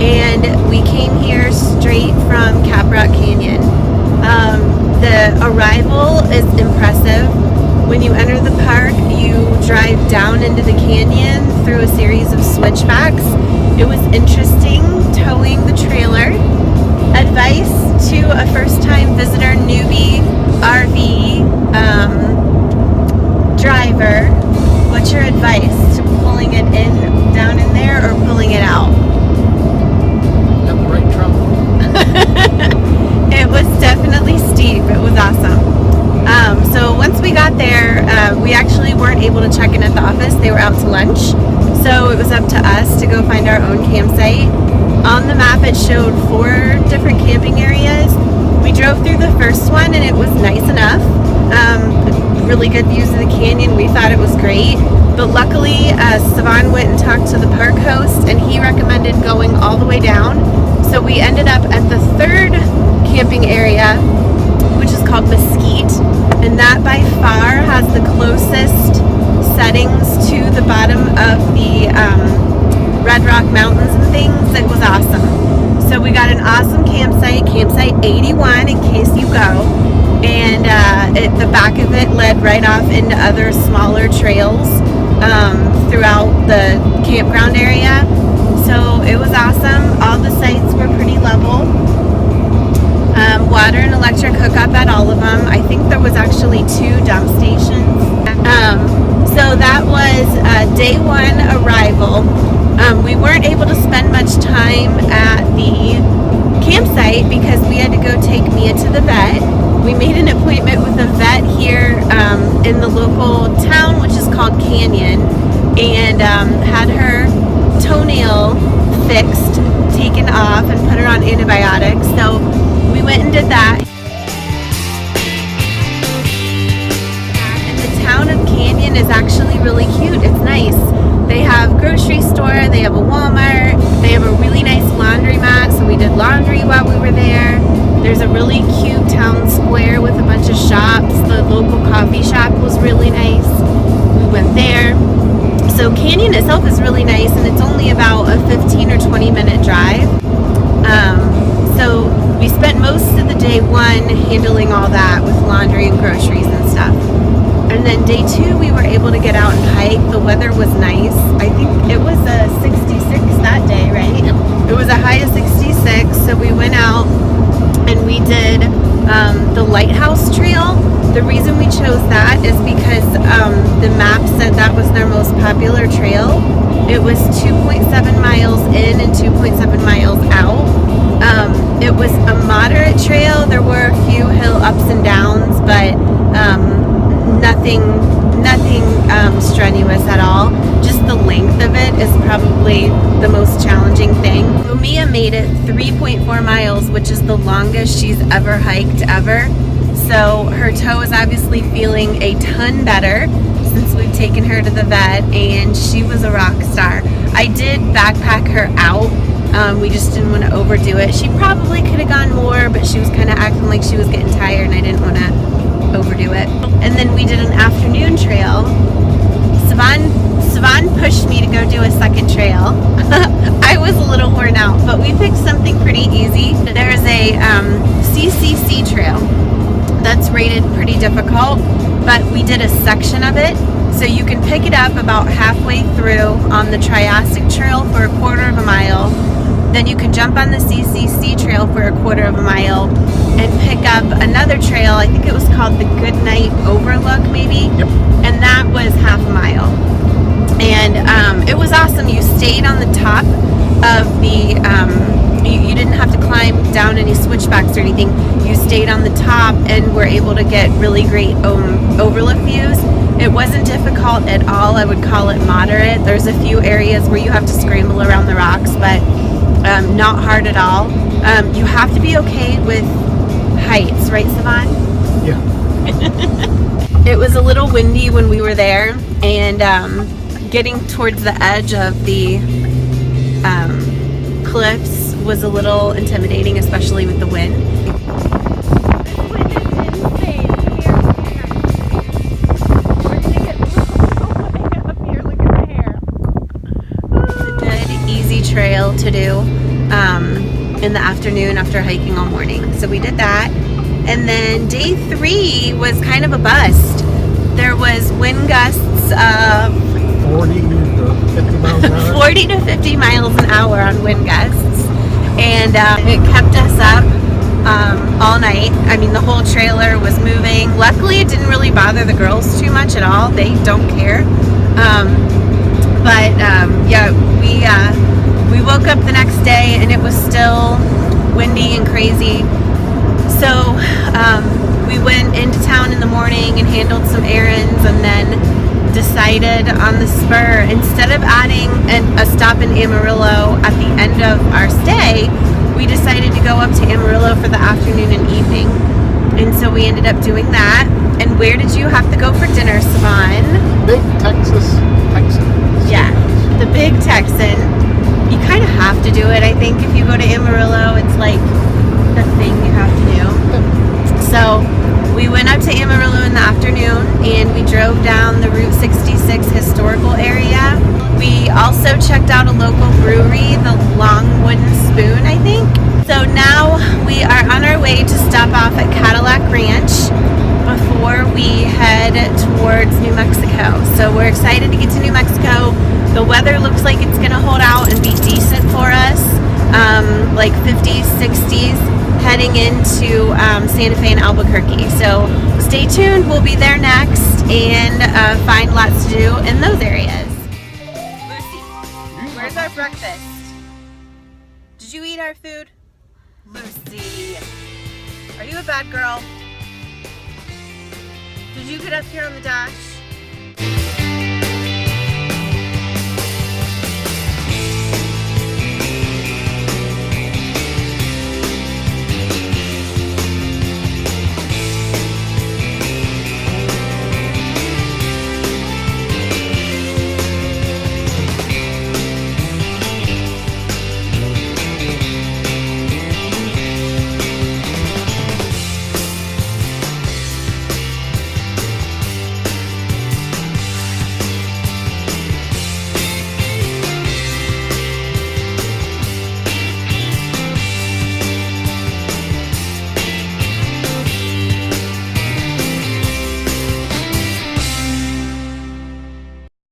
and we came here straight from Caprock Canyon. The arrival is impressive. When you enter the park, you drive down into the canyon through a series of switchbacks. It was interesting towing the trailer. Advice to a first-time visitor, newbie, RV driver. What's your advice to pulling it in, down in there, or pulling it out? Got the right trouble. It was definitely steep. It was awesome. So once we got there, we actually weren't able to check in at the office. They were out to lunch. So it was up to us to go find our own campsite. On the map, it showed 4 different camping areas. We drove through the first one, and it was nice enough. Really good views of the canyon. We thought it was great. But luckily, Savan went and talked to the park host, and he recommended going all the way down. So we ended up at the 3rd camping area, which is called Mesquite, and that by far has the closest settings to the bottom of the Red Rock Mountains and things. It was awesome. So we got an awesome campsite 81 in case you go, and the back of it led right off into other smaller trails throughout the campground area. So it was awesome. All the sites were pretty level. Water and electric hookup at all of them. I think there was actually 2 dump stations. So that was day 1 arrival. We weren't able to spend much time at the campsite because we had to go take Mia to the vet. We made an appointment with a vet here in the local town, which is called Canyon, and had her toenail fixed, taken off, and put her on antibiotics. So we went and did that. And the town of Canyon is actually really cute. It's nice. They have a grocery store, they have a Walmart, they have a really nice laundromat, so we did laundry while we were there. There's a really cute town square with a bunch of shops. The local coffee shop was really nice. We went there. So Canyon itself is really nice, and it's only about a 15 or 20 minute drive. So we spent most of the day 1 handling all that with laundry and groceries and stuff. And then day 2, we were able to get out and hike. The weather was nice. I think it was a 66 that day, right? Yep. It was a high of 66, so we went out and we did the Lighthouse Trail. The reason we chose that is because the map said that was their most popular trail. It was 2.7 miles in and 2.7 miles out. It was a moderate trail. There were a few hill ups and downs, but nothing strenuous at all. Just the length of it is probably the most challenging thing. So Mia made it 3.4 miles, which is the longest she's ever hiked ever. So her toe is obviously feeling a ton better since we've taken her to the vet, and she was a rock star. I did backpack her out. We just didn't want to overdo it. She probably could have gone more, but she was kind of acting like she was getting tired, and I didn't want to overdo it. And then we did an afternoon trail. Savan pushed me to go do a second trail. I was a little worn out, but we picked something pretty easy. There's a CCC trail that's rated pretty difficult, but we did a section of it. So you can pick it up about halfway through on the Triassic Trail for a quarter of a mile. Then you can jump on the CCC trail for a quarter of a mile and pick up another trail. I think it was called the Goodnight Overlook, maybe. Yep. And that was half a mile. And it was awesome. You stayed on the top of the, you didn't have to climb down any switchbacks or anything. You stayed on the top and were able to get really great overlook views. It wasn't difficult at all. I would call it moderate. There's a few areas where you have to scramble around the rocks, but not hard at all. You have to be okay with heights, right, Savan? Yeah. It was a little windy when we were there, and getting towards the edge of the cliffs was a little intimidating, especially with the wind. Trail to do. in the afternoon after hiking all morning. So we did that. And then day 3 was kind of a bust. There was wind gusts of 40 to 50 miles an hour. 40 to 50 miles an hour on wind gusts. And it kept us up all night. I mean, the whole trailer was moving. Luckily, it didn't really bother the girls too much at all. They don't care. Yeah, we woke up the next day and it was still windy and crazy. So we went into town in the morning and handled some errands, and then decided on the spur, instead of adding a stop in Amarillo at the end of our stay, we decided to go up to Amarillo for the afternoon and evening. And so we ended up doing that. And where did you have to go for dinner, Savon? Big Texan. Yeah, the Big Texan. You kind of have to do it, I think, if you go to Amarillo. It's like the thing you have to do. So we went up to Amarillo in the afternoon and we drove down the Route 66 historical area. We also checked out a local brewery, the Long Wooden Spoon, I think. So now we are on our way to stop off at Cadillac Ranch before we head towards New Mexico. So we're excited to get to New Mexico. The weather looks like it's going to hold out and be decent for us, like 50s, 60s, heading into Santa Fe and Albuquerque. So stay tuned. We'll be there next and find lots to do in those areas. Lucy, where's our breakfast? Did you eat our food? Lucy, are you a bad girl? Did you get up here on the dash?